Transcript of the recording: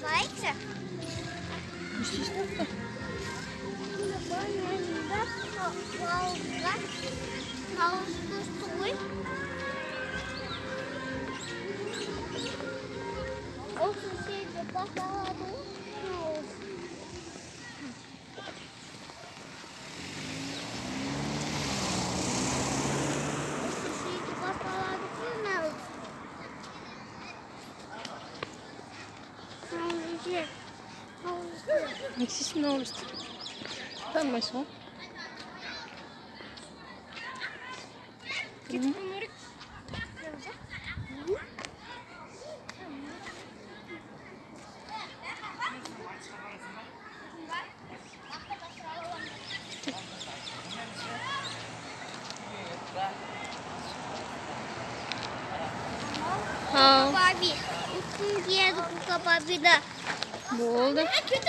Знаете? Максим новости. Там масло. Babi. Yedik bu babi de. Ne oldu? Kötü